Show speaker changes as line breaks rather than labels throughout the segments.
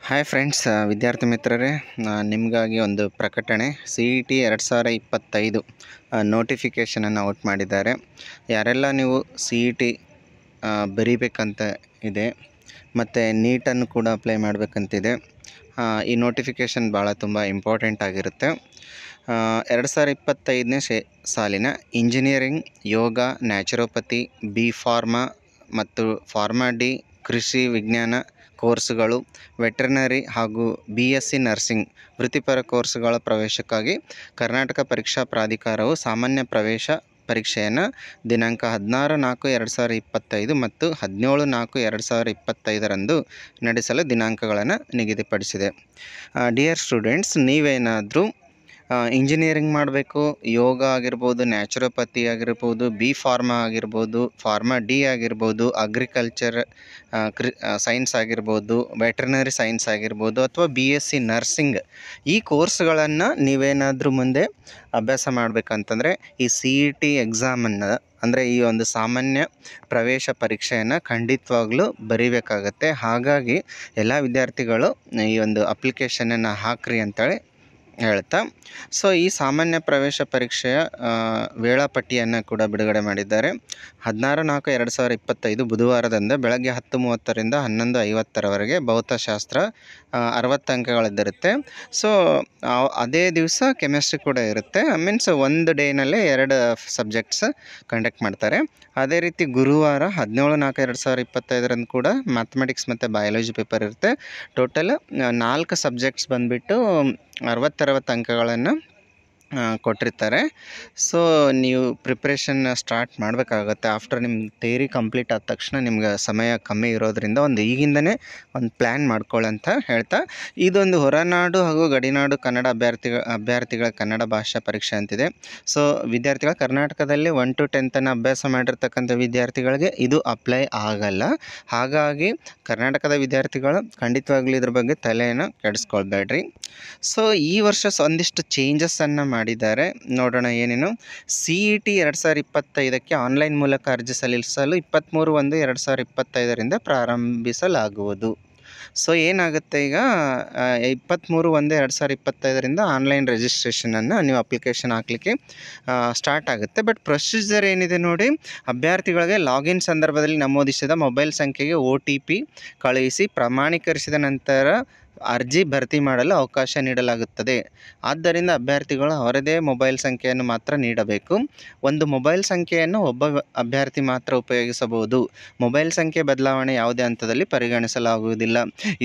Hi friends, ವಿದ್ಯಾರ್ಥಿ ಮಿತ್ರರೇ, ನಿಮಗಾಗಿ ಒಂದು ಪ್ರಕಟಣೆ. CET 2025 ನೋಟಿಫಿಕೇಷನನ್ನು ಔಟ್ ಮಾಡಿದ್ದಾರೆ. ಯಾರೆಲ್ಲ ನೀವು CET ಬರೀಬೇಕಂತ ಇದೆ ಮತ್ತು ನೀಟನ್ನು ಕೂಡ ಅಪ್ಲೈ ಮಾಡಬೇಕಂತಿದೆ, ಈ ನೋಟಿಫಿಕೇಷನ್ ತುಂಬ ಇಂಪಾರ್ಟೆಂಟ್ ಆಗಿರುತ್ತೆ. 2025ನೇ ಸಾಲಿನ ಇಂಜಿನಿಯರಿಂಗ್, ಯೋಗ, ನ್ಯಾಚುರೋಪತಿ, B.Pharma ಮತ್ತು ಫಾರ್ಮಾ ಡಿ, ಕೃಷಿ ವಿಜ್ಞಾನ ಕೋರ್ಸುಗಳು, ವೆಟರ್ನರಿ ಹಾಗೂ BSc ನರ್ಸಿಂಗ್ ವೃತ್ತಿಪರ ಕೋರ್ಸುಗಳ ಪ್ರವೇಶಕ್ಕಾಗಿ ಕರ್ನಾಟಕ ಪರೀಕ್ಷಾ ಪ್ರಾಧಿಕಾರವು ಸಾಮಾನ್ಯ ಪ್ರವೇಶ ಪರೀಕ್ಷೆಯನ್ನು ದಿನಾಂಕ 16/4/2025 ಮತ್ತು 17/4/2025 ನಡೆಸಲು ದಿನಾಂಕಗಳನ್ನು ನಿಗದಿಪಡಿಸಿದೆ. ಡಿಯರ್ ಸ್ಟೂಡೆಂಟ್ಸ್, ನೀವೇನಾದರೂ ಇಂಜಿನಿಯರಿಂಗ್ ಮಾಡಬೇಕು, ಯೋಗ ಆಗಿರ್ಬೋದು, ನ್ಯಾಚುರೋಪತಿ ಆಗಿರ್ಬೋದು, B.Pharma ಆಗಿರ್ಬೋದು, ಫಾರ್ಮಾ ಡಿ ಆಗಿರ್ಬೋದು, ಅಗ್ರಿಕಲ್ಚರ್ ಸೈನ್ಸ್ ಆಗಿರ್ಬೋದು, ವೆಟರ್ನರಿ ಸೈನ್ಸ್ ಆಗಿರ್ಬೋದು, ಅಥವಾ BSc ನರ್ಸಿಂಗ್, ಈ ಕೋರ್ಸ್ಗಳನ್ನು ನೀವೇನಾದರೂ ಮುಂದೆ ಅಭ್ಯಾಸ ಮಾಡಬೇಕಂತಂದರೆ ಈ CET ಎಕ್ಸಾಮನ್ನು, ಅಂದರೆ ಈ ಒಂದು ಸಾಮಾನ್ಯ ಪ್ರವೇಶ ಪರೀಕ್ಷೆಯನ್ನು ಖಂಡಿತವಾಗ್ಲೂ ಬರೀಬೇಕಾಗತ್ತೆ. ಹಾಗಾಗಿ ಎಲ್ಲ ವಿದ್ಯಾರ್ಥಿಗಳು ಈ ಒಂದು ಅಪ್ಲಿಕೇಶನನ್ನು ಹಾಕ್ರಿ ಅಂತೇಳಿ ಹೇಳ್ತಾ, ಸೊ ಈ ಸಾಮಾನ್ಯ ಪ್ರವೇಶ ಪರೀಕ್ಷೆಯ ವೇಳಾಪಟ್ಟಿಯನ್ನು ಕೂಡ ಬಿಡುಗಡೆ ಮಾಡಿದ್ದಾರೆ. 16/4/2025 ಬುಧವಾರದಂದು ಬೆಳಗ್ಗೆ 10:30ರಿಂದ 11:50 ಭೌತಶಾಸ್ತ್ರ 60 ಅಂಕಗಳದ್ದಿರುತ್ತೆ. ಸೊ ಅದೇ ದಿವಸ ಕೆಮಿಸ್ಟ್ರಿ ಕೂಡ ಇರುತ್ತೆ. ಮೀನ್ಸ್ ಒಂದು ಡೇನಲ್ಲೇ 2 ಸಬ್ಜೆಕ್ಟ್ಸ್ ಕಂಡಕ್ಟ್ ಮಾಡ್ತಾರೆ. ಅದೇ ರೀತಿ ಗುರುವಾರ 17/4/2025 ಕೂಡ ಮ್ಯಾಥಮೆಟಿಕ್ಸ್ ಮತ್ತು ಬಯಾಲಜಿ ಪೇಪರ್ ಇರುತ್ತೆ. ಟೋಟಲ್ 4 ಸಬ್ಜೆಕ್ಟ್ಸ್ ಬಂದುಬಿಟ್ಟು 60 ಅಂಕಗಳನ್ನು ಕೊಟ್ಟಿರ್ತಾರೆ. ಸೊ ನೀವು ಪ್ರಿಪ್ರೇಷನ್ ಸ್ಟಾರ್ಟ್ ಮಾಡಬೇಕಾಗತ್ತೆ. ಆಫ್ಟರ್ ನಿಮ್ಮ ಥಿಯರಿ ಕಂಪ್ಲೀಟ್ ಆದ ತಕ್ಷಣ ನಿಮ್ಗೆ ಸಮಯ ಕಮ್ಮಿ ಇರೋದ್ರಿಂದ ಈಗಿಂದನೇ ಒಂದು ಪ್ಲ್ಯಾನ್ ಮಾಡ್ಕೊಳ್ಳಂತ ಹೇಳ್ತಾ, ಇದೊಂದು ಹೊರನಾಡು ಹಾಗೂ ಗಡಿನಾಡು ಕನ್ನಡ ಅಭ್ಯರ್ಥಿಗಳ ಕನ್ನಡ ಭಾಷಾ ಪರೀಕ್ಷೆ ಅಂತಿದೆ. ಸೊ ವಿದ್ಯಾರ್ಥಿಗಳು ಕರ್ನಾಟಕದಲ್ಲಿ 1 to 10th ಅಭ್ಯಾಸ ಮಾಡಿರ್ತಕ್ಕಂಥ ವಿದ್ಯಾರ್ಥಿಗಳಿಗೆ ಇದು ಅಪ್ಲೈ ಆಗಲ್ಲ. ಹಾಗಾಗಿ ಕರ್ನಾಟಕದ ವಿದ್ಯಾರ್ಥಿಗಳು ಖಂಡಿತವಾಗ್ಲೂ ಇದ್ರ ಬಗ್ಗೆ ತಲೆಯನ್ನು ಕೆಡಿಸ್ಕೊಳ್ಬೇಡ್ರಿ. ಸೊ ಈ ವರ್ಷ ಒಂದಿಷ್ಟು ಚೇಂಜಸ್ಸನ್ನು ಮಾಡಿದ್ದಾರೆ, ನೋಡೋಣ ಏನೇನು. CET 2025ಕ್ಕೆ ಆನ್ಲೈನ್ ಮೂಲಕ ಅರ್ಜಿ ಸಲ್ಲಿಸಲು 23/1/2025 ಪ್ರಾರಂಭಿಸಲಾಗುವುದು. ಸೊ ಏನಾಗುತ್ತೆ, ಈಗ 23/1/2025 ಆನ್ಲೈನ್ ರಿಜಿಸ್ಟ್ರೇಷನನ್ನು ನೀವು ಅಪ್ಲಿಕೇಶನ್ ಹಾಕಲಿಕ್ಕೆ ಸ್ಟಾರ್ಟ್ ಆಗುತ್ತೆ. ಬಟ್ ಪ್ರೊಸೀಜರ್ ಏನಿದೆ ನೋಡಿ, ಅಭ್ಯರ್ಥಿಗಳಿಗೆ ಲಾಗಿನ್ ಸಂದರ್ಭದಲ್ಲಿ ನಮೂದಿಸಿದ ಮೊಬೈಲ್ ಸಂಖ್ಯೆಗೆ OTP ಕಳುಹಿಸಿ ಪ್ರಮಾಣೀಕರಿಸಿದ ನಂತರ ಅರ್ಜಿ ಭರ್ತಿ ಮಾಡಲು ಅವಕಾಶ ನೀಡಲಾಗುತ್ತದೆ. ಆದ್ದರಿಂದ ಅಭ್ಯರ್ಥಿಗಳು ಅವರದೇ ಮೊಬೈಲ್ ಸಂಖ್ಯೆಯನ್ನು ಮಾತ್ರ ನೀಡಬೇಕು. ಒಂದು ಮೊಬೈಲ್ ಸಂಖ್ಯೆಯನ್ನು ಒಬ್ಬ ಅಭ್ಯರ್ಥಿ ಮಾತ್ರ ಉಪಯೋಗಿಸಬಹುದು. ಮೊಬೈಲ್ ಸಂಖ್ಯೆ ಬದಲಾವಣೆ ಯಾವುದೇ ಹಂತದಲ್ಲಿ ಪರಿಗಣಿಸಲಾಗುವುದಿಲ್ಲ.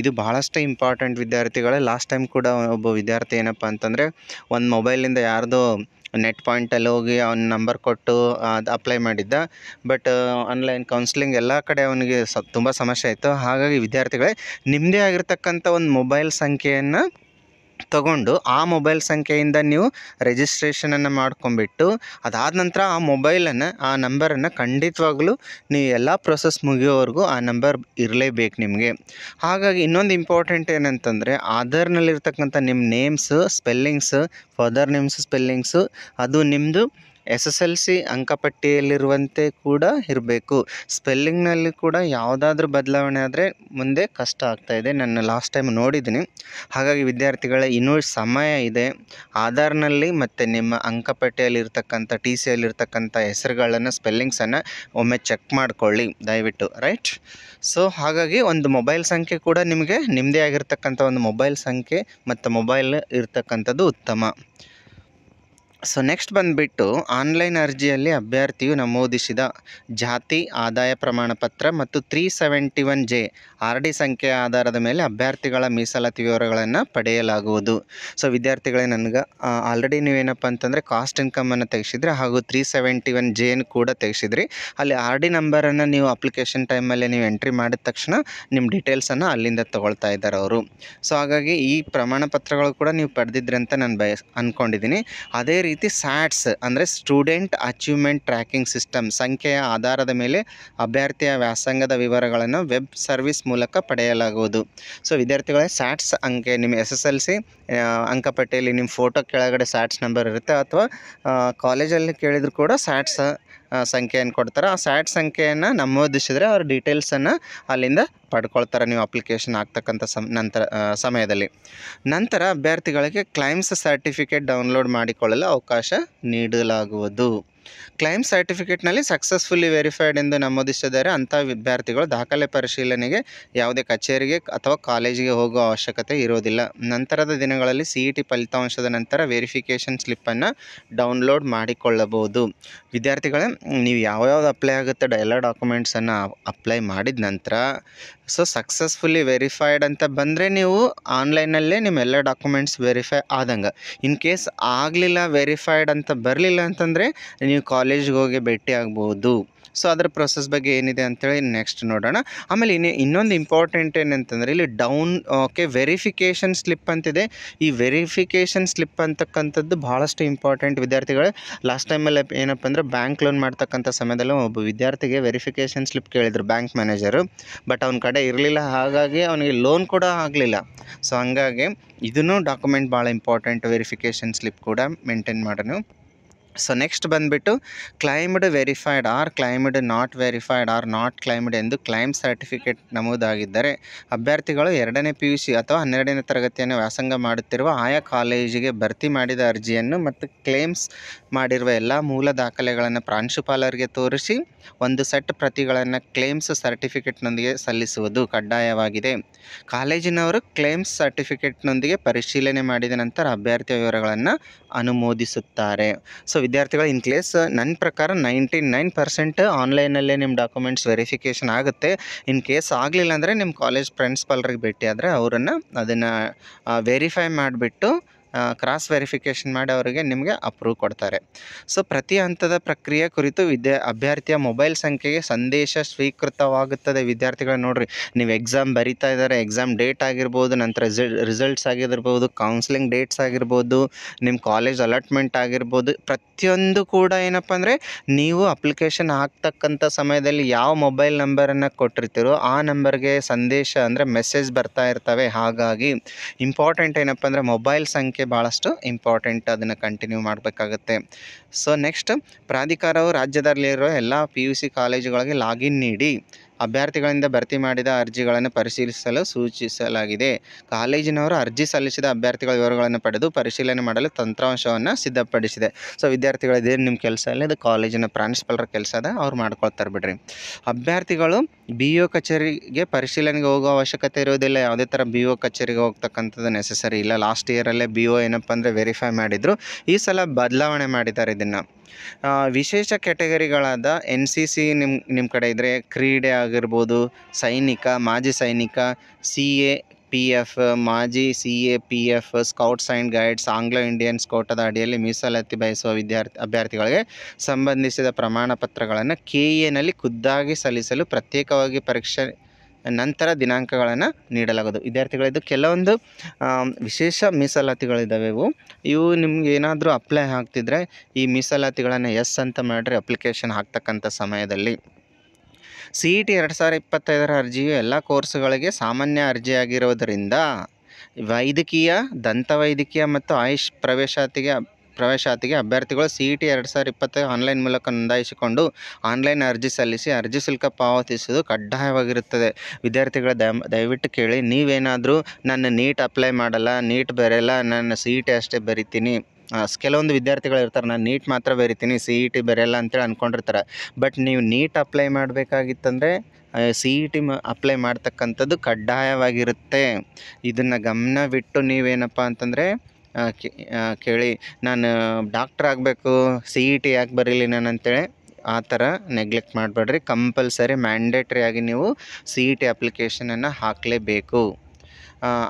ಇದು ಬಹಳಷ್ಟು ಇಂಪಾರ್ಟೆಂಟ್ ವಿದ್ಯಾರ್ಥಿಗಳೇ. ಲಾಸ್ಟ್ ಟೈಮ್ ಕೂಡ ಒಬ್ಬ ವಿದ್ಯಾರ್ಥಿ ಏನಪ್ಪ ಅಂತಂದರೆ, ಒಂದು ಮೊಬೈಲಿಂದ ಯಾರ್ದೋ ನೆಟ್ ಪಾಯಿಂಟಲ್ಲಿ ಹೋಗಿ ಅವ್ನ ನಂಬರ್ ಕೊಟ್ಟು ಅದು ಅಪ್ಲೈ ಮಾಡಿದ್ದ. ಬಟ್ ಆನ್ಲೈನ್ ಕೌನ್ಸ್ಲಿಂಗ್ ಎಲ್ಲ ಕಡೆ ಅವನಿಗೆ ತುಂಬ ಸಮಸ್ಯೆ ಆಯಿತು. ಹಾಗಾಗಿ ವಿದ್ಯಾರ್ಥಿಗಳೇ, ನಿಮ್ಮದೇ ಆಗಿರ್ತಕ್ಕಂಥ ಒಂದು ಮೊಬೈಲ್ ಸಂಖ್ಯೆಯನ್ನು ತಗೊಂಡು ಆ ಮೊಬೈಲ್ ಸಂಖ್ಯೆಯಿಂದ ನೀವು ರಿಜಿಸ್ಟ್ರೇಷನನ್ನು ಮಾಡ್ಕೊಂಬಿಟ್ಟು, ಅದಾದ ನಂತರ ಆ ಮೊಬೈಲನ್ನು, ಆ ನಂಬರನ್ನು ಖಂಡಿತವಾಗ್ಲೂ ನೀವು ಎಲ್ಲ ಪ್ರೊಸೆಸ್ ಮುಗಿಯೋವರೆಗೂ ಆ ನಂಬರ್ ಇರಲೇಬೇಕು ನಿಮಗೆ. ಹಾಗಾಗಿ ಇನ್ನೊಂದು ಇಂಪಾರ್ಟೆಂಟ್ ಏನಂತಂದರೆ, ಆಧಾರ್ನಲ್ಲಿರ್ತಕ್ಕಂಥ ನಿಮ್ಮ names, spellings, father names, spellings ಅದು ನಿಮ್ಮದು SSLC ಅಂಕಪಟ್ಟಿಯಲ್ಲಿರುವಂತೆ ಕೂಡ ಇರಬೇಕು. ಸ್ಪೆಲ್ಲಿಂಗ್ನಲ್ಲಿ ಕೂಡ ಯಾವುದಾದ್ರೂ ಬದಲಾವಣೆ ಆದರೆ ಮುಂದೆ ಕಷ್ಟ ಆಗ್ತಾಯಿದೆ. ನಾನು ಲಾಸ್ಟ್ ಟೈಮ್ ನೋಡಿದ್ದೀನಿ. ಹಾಗಾಗಿ ವಿದ್ಯಾರ್ಥಿಗಳೇ, ಇನ್ನೂ ಸಮಯ ಇದೆ. ಆಧಾರ್ನಲ್ಲಿ ಮತ್ತು ನಿಮ್ಮ ಅಂಕಪಟ್ಟಿಯಲ್ಲಿರ್ತಕ್ಕಂಥ TCಯಲ್ಲಿರ್ತಕ್ಕಂಥ ಹೆಸರುಗಳನ್ನು, ಸ್ಪೆಲ್ಲಿಂಗ್ಸನ್ನು ಒಮ್ಮೆ ಚೆಕ್ ಮಾಡಿಕೊಳ್ಳಿ ದಯವಿಟ್ಟು, ರೈಟ್. ಸೊ ಹಾಗಾಗಿ ಒಂದು ಮೊಬೈಲ್ ಸಂಖ್ಯೆ ಕೂಡ ನಿಮಗೆ ನಿಮ್ಮದೇ ಆಗಿರ್ತಕ್ಕಂಥ ಒಂದು ಮೊಬೈಲ್ ಸಂಖ್ಯೆ ಮತ್ತು ಮೊಬೈಲ್ ಇರ್ತಕ್ಕಂಥದ್ದು ಉತ್ತಮ. ಸೊ ನೆಕ್ಸ್ಟ್ ಬಂದುಬಿಟ್ಟು, ಆನ್ಲೈನ್ ಅರ್ಜಿಯಲ್ಲಿ ಅಭ್ಯರ್ಥಿಯು ನಮೂದಿಸಿದ ಜಾತಿ, ಆದಾಯ ಪ್ರಮಾಣಪತ್ರ ಮತ್ತು 371J RD ಸಂಖ್ಯೆಯ ಆಧಾರದ ಮೇಲೆ ಅಭ್ಯರ್ಥಿಗಳ ಮೀಸಲಾತಿ ವಿವರಗಳನ್ನು ಪಡೆಯಲಾಗುವುದು. ಸೊ ವಿದ್ಯಾರ್ಥಿಗಳೇ, ನನಗೆ ಆಲ್ರೆಡಿ ನೀವೇನಪ್ಪ ಅಂತಂದರೆ ಕಾಸ್ಟ್ ಇನ್ಕಮನ್ನು ತೆಗೆಸಿದ್ರಿ ಹಾಗೂ 371J ಕೂಡ ತೆಗೆಸಿದ್ರಿ. ಅಲ್ಲಿ RD ನಂಬರನ್ನು ನೀವು ಅಪ್ಲಿಕೇಶನ್ ಟೈಮಲ್ಲಿ ನೀವು ಎಂಟ್ರಿ ಮಾಡಿದ ತಕ್ಷಣ ನಿಮ್ಮ ಡೀಟೇಲ್ಸನ್ನು ಅಲ್ಲಿಂದ ತೊಗೊಳ್ತಾ ಇದ್ದಾರೆ ಅವರು. ಸೊ ಹಾಗಾಗಿ ಈ ಪ್ರಮಾಣ ಪತ್ರಗಳು ಕೂಡ ನೀವು ಪಡೆದಿದ್ರಿ ಅಂತ ನಾನು ಅಂದ್ಕೊಂಡಿದ್ದೀನಿ. ಅದೇ ರೀತಿ SATS ಅಂದರೆ ಸ್ಟೂಡೆಂಟ್ ಅಚೀವ್ಮೆಂಟ್ ಟ್ರ್ಯಾಕಿಂಗ್ ಸಿಸ್ಟಮ್ ಸಂಖ್ಯೆಯ ಆಧಾರದ ಮೇಲೆ ಅಭ್ಯರ್ಥಿಯ ವ್ಯಾಸಂಗದ ವಿವರಗಳನ್ನು ವೆಬ್ ಸರ್ವಿಸ್ ಮೂಲಕ ಪಡೆಯಲಾಗುವುದು. ಸೊ ವಿದ್ಯಾರ್ಥಿಗಳೇ, SATS ಅಂಕೆ ನಿಮ್ಮ SSLC ಅಂಕಪಟ್ಟಿಯಲ್ಲಿ ನಿಮ್ಮ ಫೋಟೋ ಕೆಳಗಡೆ SATS ನಂಬರ್ ಇರುತ್ತೆ, ಅಥವಾ ಕಾಲೇಜಲ್ಲಿ ಕೇಳಿದ್ರು ಕೂಡ SATS ಸಂಖ್ಯೆಯನ್ನು ಕೊಡ್ತಾರೆ. ಆ ಸ್ಯಾಟ್ ಸಂಖ್ಯೆಯನ್ನು ನಮೂದಿಸಿದರೆ ಅವ್ರ ಡೀಟೇಲ್ಸನ್ನು ಅಲ್ಲಿಂದ ಪಡ್ಕೊಳ್ತಾರೆ ನೀವು ಅಪ್ಲಿಕೇಶನ್ ಆಗ್ತಕ್ಕಂಥ ಸಮಯದಲ್ಲಿ. ನಂತರ ಅಭ್ಯರ್ಥಿಗಳಿಗೆ ಕ್ಲೈಮ್ಸ್ ಸರ್ಟಿಫಿಕೇಟ್ ಡೌನ್ಲೋಡ್ ಮಾಡಿಕೊಳ್ಳಲು ಅವಕಾಶ ನೀಡಲಾಗುವುದು. ಕ್ಲೈಮ್ ಸರ್ಟಿಫಿಕೇಟ್ನಲ್ಲಿ ಸಕ್ಸಸ್ಫುಲ್ಲಿ ವೆರಿಫೈಡ್ ಎಂದು ನಮೂದಿಸಿದರೆ ಅಂಥ ವಿದ್ಯಾರ್ಥಿಗಳು ದಾಖಲೆ ಪರಿಶೀಲನೆಗೆ ಯಾವುದೇ ಕಚೇರಿಗೆ ಅಥವಾ ಕಾಲೇಜಿಗೆ ಹೋಗುವ ಅವಶ್ಯಕತೆ ಇರೋದಿಲ್ಲ. ನಂತರದ ದಿನಗಳಲ್ಲಿ CET ಫಲಿತಾಂಶದ ನಂತರ ವೆರಿಫಿಕೇಷನ್ ಸ್ಲಿಪ್ಪನ್ನು ಡೌನ್ಲೋಡ್ ಮಾಡಿಕೊಳ್ಳಬಹುದು. ವಿದ್ಯಾರ್ಥಿಗಳೇ, ನೀವು ಯಾವ್ಯಾವ್ದು ಅಪ್ಲೈ ಆಗುತ್ತೆ ಎಲ್ಲ ಡಾಕ್ಯುಮೆಂಟ್ಸನ್ನು ಅಪ್ಲೈ ಮಾಡಿದ ನಂತರ ಸಕ್ಸಸ್ಫುಲ್ಲಿ ವೆರಿಫೈಡ್ ಅಂತ ಬಂದರೆ ನೀವು ಆನ್ಲೈನಲ್ಲೇ ನಿಮ್ಮೆಲ್ಲ ಡಾಕ್ಯುಮೆಂಟ್ಸ್ ವೆರಿಫೈ ಆದಂಗೆ. ಇನ್ ಕೇಸ್ ಆಗಲಿಲ್ಲ, ವೆರಿಫೈಡ್ ಅಂತ ಬರಲಿಲ್ಲ ಅಂತಂದರೆ ನೀವು ಕಾಲೇಜ್ಗೆ ಹೋಗಿ ಭೇಟಿ ಆಗ್ಬೋದು. ಸೊ ಅದರ ಪ್ರೊಸೆಸ್ ಬಗ್ಗೆ ಏನಿದೆ ಅಂತೇಳಿ ನೆಕ್ಸ್ಟ್ ನೋಡೋಣ. ಆಮೇಲೆ ಇನ್ನೊಂದು ಇಂಪಾರ್ಟೆಂಟ್ ಏನಂತಂದರೆ ಇಲ್ಲಿ ವೆರಿಫಿಕೇಷನ್ ಸ್ಲಿಪ್ ಅಂತಿದೆ. ಈ ವೆರಿಫಿಕೇಷನ್ ಸ್ಲಿಪ್ ಅಂತಕ್ಕಂಥದ್ದು ಭಾಳಷ್ಟು ಇಂಪಾರ್ಟೆಂಟ್ ವಿದ್ಯಾರ್ಥಿಗಳೇ. ಲಾಸ್ಟ್ ಟೈಮಲ್ಲಿ ಏನಪ್ಪ ಅಂದರೆ ಬ್ಯಾಂಕ್ ಲೋನ್ ಮಾಡ್ತಕ್ಕಂಥ ಸಮಯದಲ್ಲಿ ಒಬ್ಬ ವಿದ್ಯಾರ್ಥಿಗೆ ವೆರಿಫಿಕೇಷನ್ ಸ್ಲಿಪ್ ಕೇಳಿದರು ಬ್ಯಾಂಕ್ ಮ್ಯಾನೇಜರು. ಬಟ್ ಅವನ ಕಡೆ ಇರಲಿಲ್ಲ, ಹಾಗಾಗಿ ಅವನಿಗೆ ಲೋನ್ ಕೂಡ ಆಗಲಿಲ್ಲ. ಸೊ ಹಂಗಾಗಿ ಇದನ್ನು ಡಾಕ್ಯುಮೆಂಟ್ ಭಾಳ ಇಂಪಾರ್ಟೆಂಟ್, ವೆರಿಫಿಕೇಷನ್ ಸ್ಲಿಪ್ ಕೂಡ ಮೇಂಟೈನ್ ಮಾಡೋಣ. ಸೊ ನೆಕ್ಸ್ಟ್ ಬಂದುಬಿಟ್ಟು claimed verified or claimed not verified or not claimed ಎಂದು ಕ್ಲೈಮ್ ಸರ್ಟಿಫಿಕೇಟ್ ನಮೂದಾಗಿದ್ದರೆ ಅಭ್ಯರ್ಥಿಗಳು 2ನೇ PUC ಅಥವಾ 12ನೇ ತರಗತಿಯನ್ನು ವ್ಯಾಸಂಗ ಮಾಡುತ್ತಿರುವ ಆಯಾ ಕಾಲೇಜಿಗೆ ಭರ್ತಿ ಮಾಡಿದ ಅರ್ಜಿಯನ್ನು ಮತ್ತು ಕ್ಲೇಮ್ಸ್ ಮಾಡಿರುವ ಎಲ್ಲ ಮೂಲ ದಾಖಲೆಗಳನ್ನು ಪ್ರಾಂಶುಪಾಲರಿಗೆ ತೋರಿಸಿ ಒಂದು ಸೆಟ್ ಪ್ರತಿಗಳನ್ನು ಕ್ಲೇಮ್ಸ್ ಸರ್ಟಿಫಿಕೇಟ್ನೊಂದಿಗೆ ಸಲ್ಲಿಸುವುದು ಕಡ್ಡಾಯವಾಗಿದೆ. ಕಾಲೇಜಿನವರು ಕ್ಲೇಮ್ಸ್ ಸರ್ಟಿಫಿಕೇಟ್ನೊಂದಿಗೆ ಪರಿಶೀಲನೆ ಮಾಡಿದ ನಂತರ ಅಭ್ಯರ್ಥಿಯ ವಿವರಗಳನ್ನು ಅನುಮೋದಿಸುತ್ತಾರೆ. ಸೊ ವಿದ್ಯಾರ್ಥಿಗಳು, ಇನ್ ಕೇಸ್ ನನ್ನ ಪ್ರಕಾರ 99% ಆನ್ಲೈನಲ್ಲೇ ನಿಮ್ಮ ಡಾಕ್ಯುಮೆಂಟ್ಸ್ ವೆರಿಫಿಕೇಷನ್ ಆಗುತ್ತೆ. ಇನ್ ಕೇಸ್ ಆಗಲಿಲ್ಲ ಅಂದರೆ ನಿಮ್ಮ ಕಾಲೇಜ್ ಪ್ರಿನ್ಸಿಪಾಲ್ರಿಗೆ ಭೇಟಿ ಆದರೆ ಅವರನ್ನು ಅದನ್ನು ವೆರಿಫೈ ಮಾಡಿಬಿಟ್ಟು ಕ್ರಾಸ್ ವೆರಿಫಿಕೇಷನ್ ಮಾಡಿ ಅವರಿಗೆ ನಿಮಗೆ ಅಪ್ರೂವ್ ಕೊಡ್ತಾರೆ. ಸೊ ಪ್ರತಿ ಹಂತದ ಪ್ರಕ್ರಿಯೆ ಕುರಿತು ಅಭ್ಯರ್ಥಿಯ ಮೊಬೈಲ್ ಸಂಖ್ಯೆಗೆ ಸಂದೇಶ ಸ್ವೀಕೃತವಾಗುತ್ತದೆ. ವಿದ್ಯಾರ್ಥಿಗಳು ನೋಡಿರಿ, ನೀವು ಎಕ್ಸಾಮ್ ಬರಿತಾ ಇದ್ದಾರೆ, ಎಕ್ಸಾಮ್ ಡೇಟ್ ಆಗಿರ್ಬೋದು, ನಂತರ ರಿಸಲ್ಟ್ಸ್ ಆಗಿರ್ಬೋದು, ಕೌನ್ಸಿಲಿಂಗ್ ಡೇಟ್ಸ್ ಆಗಿರ್ಬೋದು, ನಿಮ್ಮ ಕಾಲೇಜ್ ಅಲಾಟ್ಮೆಂಟ್ ಆಗಿರ್ಬೋದು, ಪ್ರತಿಯೊಂದು ಕೂಡ ಏನಪ್ಪ ಅಂದರೆ ನೀವು ಅಪ್ಲಿಕೇಶನ್ ಹಾಕ್ತಕ್ಕಂಥ ಸಮಯದಲ್ಲಿ ಯಾವ ಮೊಬೈಲ್ ನಂಬರನ್ನು ಕೊಟ್ಟಿರ್ತೀರೋ ಆ ನಂಬರ್ಗೆ ಸಂದೇಶ ಅಂದರೆ ಮೆಸೇಜ್ ಬರ್ತಾ ಇರ್ತವೆ. ಹಾಗಾಗಿ ಇಂಪಾರ್ಟೆಂಟ್ ಏನಪ್ಪ ಅಂದರೆ ಮೊಬೈಲ್ ಸಂಖ್ಯೆ ಭಾಳಷ್ಟು ಇಂಪಾರ್ಟೆಂಟ್, ಅದನ್ನು ಕಂಟಿನ್ಯೂ ಮಾಡಬೇಕಾಗತ್ತೆ. ಸೊ ನೆಕ್ಸ್ಟ್, ಪ್ರಾಧಿಕಾರವು ರಾಜ್ಯದಲ್ಲಿರೋ ಎಲ್ಲ PUC ಕಾಲೇಜುಗಳಿಗೆ ಲಾಗಿನ್ ನೀಡಿ ಅಭ್ಯರ್ಥಿಗಳಿಂದ ಭರ್ತಿ ಮಾಡಿದ ಅರ್ಜಿಗಳನ್ನು ಪರಿಶೀಲಿಸಲು ಸೂಚಿಸಲಾಗಿದೆ. ಕಾಲೇಜಿನವರು ಅರ್ಜಿ ಸಲ್ಲಿಸಿದ ಅಭ್ಯರ್ಥಿಗಳ ವಿವರಗಳನ್ನು ಪಡೆದು ಪರಿಶೀಲನೆ ಮಾಡಲು ತಂತ್ರಾಂಶವನ್ನು ಸಿದ್ಧಪಡಿಸಿದೆ. ಸೊ ವಿದ್ಯಾರ್ಥಿಗಳು, ಇದೇನು ನಿಮ್ಮ ಕೆಲಸ ಇಲ್ಲ, ಇದು ಕಾಲೇಜಿನ ಪ್ರಾಂಶುಪಾಲರ ಕೆಲಸ ಅದ, ಅವ್ರು ಮಾಡ್ಕೊಳ್ತಾರೆ ಬಿಡ್ರಿ. ಅಭ್ಯರ್ಥಿಗಳು BO ಕಚೇರಿಗೆ ಪರಿಶೀಲನೆಗೆ ಹೋಗೋ ಅವಶ್ಯಕತೆ ಇರೋದಿಲ್ಲ. ಯಾವುದೇ ಥರ BO ಕಚೇರಿಗೆ ಹೋಗ್ತಕ್ಕಂಥದ್ದು ನೆಸೆಸರಿ ಇಲ್ಲ. ಲಾಸ್ಟ್ ಇಯರಲ್ಲೇ BO ಏನಪ್ಪ ಅಂದರೆ ವೆರಿಫೈ ಮಾಡಿದರು. ಈ ಸಲ ಬದಲಾವಣೆ ಮಾಡಿದ್ದಾರೆ ಇದನ್ನು. ವಿಶೇಷ ಕ್ಯಾಟಗರಿಗಳಾದ NCC ನಿಮ್ಮ ಕಡೆ ಇದ್ದರೆ, ಕ್ರೀಡೆ ಆಗಿರ್ಬೋದು, ಸೈನಿಕ, ಮಾಜಿ ಸೈನಿಕ, CA PF, ಮಾಜಿ CA PF, scouts and guides, Anglo Indian ಕೋಟಾದ ಅಡಿಯಲ್ಲಿ ಮೀಸಲಾತಿ ಬಯಸುವ ಅಭ್ಯರ್ಥಿಗಳಿಗೆ ಸಂಬಂಧಿಸಿದ ಪ್ರಮಾಣ ಪತ್ರಗಳನ್ನು KEನಲ್ಲಿ ಖುದ್ದಾಗಿ ಸಲ್ಲಿಸಲು ಪ್ರತ್ಯೇಕವಾಗಿ ಪರೀಕ್ಷೆ ನಂತರ ದಿನಾಂಕಗಳನ್ನು ನೀಡಲಾಗೋದು. ವಿದ್ಯಾರ್ಥಿಗಳಿದ್ದು ಕೆಲವೊಂದು ವಿಶೇಷ ಮೀಸಲಾತಿಗಳಿದ್ದಾವೆ. ಇವು ನಿಮ್ಗೆ ಏನಾದರೂ ಅಪ್ಲೈ ಆಗ್ತಿದ್ರೆ ಈ ಮೀಸಲಾತಿಗಳನ್ನು ಎಸ್ ಅಂತ ಮಾಡಿರಿ ಅಪ್ಲಿಕೇಶನ್ ಹಾಕ್ತಕ್ಕಂಥ ಸಮಯದಲ್ಲಿ. CET 2025 ಅರ್ಜಿಯು ಎಲ್ಲ ಕೋರ್ಸುಗಳಿಗೆ ಸಾಮಾನ್ಯ ಅರ್ಜಿಯಾಗಿರೋದರಿಂದ ವೈದ್ಯಕೀಯ, ದಂತವೈದ್ಯಕೀಯ ಮತ್ತು ಆಯುಷ್ ಪ್ರವೇಶಾತಿಗೆ ಅಭ್ಯರ್ಥಿಗಳು CET 2025 ಆನ್ಲೈನ್ ಮೂಲಕ ನೋಂದಾಯಿಸಿಕೊಂಡು ಆನ್ಲೈನ್ ಅರ್ಜಿ ಸಲ್ಲಿಸಿ ಅರ್ಜಿ ಶುಲ್ಕ ಪಾವತಿಸುವುದು ಕಡ್ಡಾಯವಾಗಿರುತ್ತದೆ. ವಿದ್ಯಾರ್ಥಿಗಳ ದಯವಿಟ್ಟು ಕೇಳಿ, ನೀವೇನಾದರೂ ನನ್ನ ನೀಟ್ ಅಪ್ಲೈ ಮಾಡಲ್ಲ, ನೀಟ್ ಬರೆಯಲ್ಲ, ನಾನು CET ಅಷ್ಟೇ ಬರಿತೀನಿ. ಕೆಲವೊಂದು ವಿದ್ಯಾರ್ಥಿಗಳು ಇರ್ತಾರೆ, ನಾನು ನೀಟ್ ಮಾತ್ರ ಬರಿತೀನಿ, CET ಬರೆಯಲ್ಲ ಅಂತೇಳಿ ಅಂದ್ಕೊಂಡಿರ್ತಾರೆ. ಬಟ್ ನೀವು ನೀಟ್ ಅಪ್ಲೈ ಮಾಡಬೇಕಾಗಿತ್ತಂದರೆ CET ಅಪ್ಲೈ ಮಾಡ್ತಕ್ಕಂಥದ್ದು ಕಡ್ಡಾಯವಾಗಿರುತ್ತೆ. ಇದನ್ನು ಗಮನವಿಟ್ಟು ನೀವೇನಪ್ಪ ಅಂತಂದರೆ ಕೇಳಿ, ನಾನು ಡಾಕ್ಟ್ರ್ ಆಗಬೇಕು, CET ಯಾಕೆ ಬರೀಲಿ ನಾನು ಅಂತೇಳಿ ಆ ಥರ ನೆಗ್ಲೆಕ್ಟ್ ಮಾಡಬೇಡ್ರಿ. ಕಂಪಲ್ಸರಿ ಮ್ಯಾಂಡೇಟ್ರಿ ಆಗಿ ನೀವು CET ಅಪ್ಲಿಕೇಶನನ್ನು ಹಾಕಲೇಬೇಕು.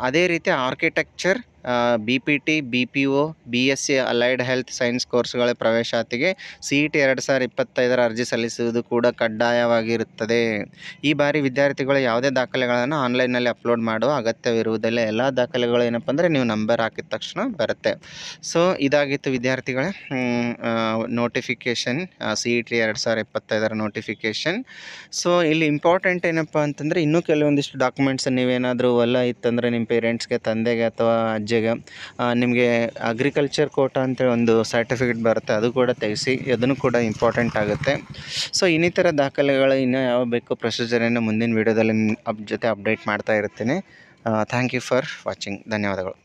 ಅದೇ ರೀತಿ architecture, BPT, BPO, BSc allied health science ಕೋರ್ಸ್ಗಳ ಪ್ರವೇಶಾತಿಗೆ CET 2025 ಅರ್ಜಿ ಸಲ್ಲಿಸುವುದು ಕೂಡ ಕಡ್ಡಾಯವಾಗಿರುತ್ತದೆ. ಈ ಬಾರಿ ವಿದ್ಯಾರ್ಥಿಗಳು ಯಾವುದೇ ದಾಖಲೆಗಳನ್ನು ಆನ್ಲೈನಲ್ಲಿ ಅಪ್ಲೋಡ್ ಮಾಡುವ ಅಗತ್ಯವಿರುವುದಿಲ್ಲ. ಎಲ್ಲ ದಾಖಲೆಗಳು ಏನಪ್ಪ ಅಂದರೆ ನೀವು ನಂಬರ್ ಹಾಕಿದ ತಕ್ಷಣ ಬರುತ್ತೆ. ಸೊ ಇದಾಗಿತ್ತು ವಿದ್ಯಾರ್ಥಿಗಳೇ ನೋಟಿಫಿಕೇಷನ್, CET 2025 ನೋಟಿಫಿಕೇಷನ್. ಸೊ ಇಲ್ಲಿ ಇಂಪಾರ್ಟೆಂಟ್ ಏನಪ್ಪ ಅಂತಂದರೆ ಇನ್ನೂ ಕೆಲವೊಂದಿಷ್ಟು ಡಾಕ್ಯುಮೆಂಟ್ಸ್ ನೀವೇನಾದರೂ ಹೊಲ ಇತ್ತಂದರೆ ನಿಮ್ಮ ಪೇರೆಂಟ್ಸ್ಗೆ, ತಂದೆಗೆ ಅಥವಾ ಅರ್ಜಿಗೆ. ನಿಮಗೆ ಅಗ್ರಿಕಲ್ಚರ್ ಕೋಟಾ ಅಂತೇಳಿ ಒಂದು ಸರ್ಟಿಫಿಕೇಟ್ ಬರುತ್ತೆ, ಅದು ಕೂಡ ತೆಗೆಸಿ, ಅದನ್ನು ಕೂಡ ಇಂಪಾರ್ಟೆಂಟ್ ಆಗುತ್ತೆ. ಸೊ ಇನ್ನಿತರ ದಾಖಲೆಗಳು ಇನ್ನೂ ಯಾವ ಬೇಕು ಪ್ರೊಸೀಜರನ್ನು ಮುಂದಿನ ವೀಡಿಯೋದಲ್ಲಿ ಜೊತೆ ಅಪ್ಡೇಟ್ ಮಾಡ್ತಾ ಇರ್ತೀನಿ. Thank you for watching. ಧನ್ಯವಾದಗಳು.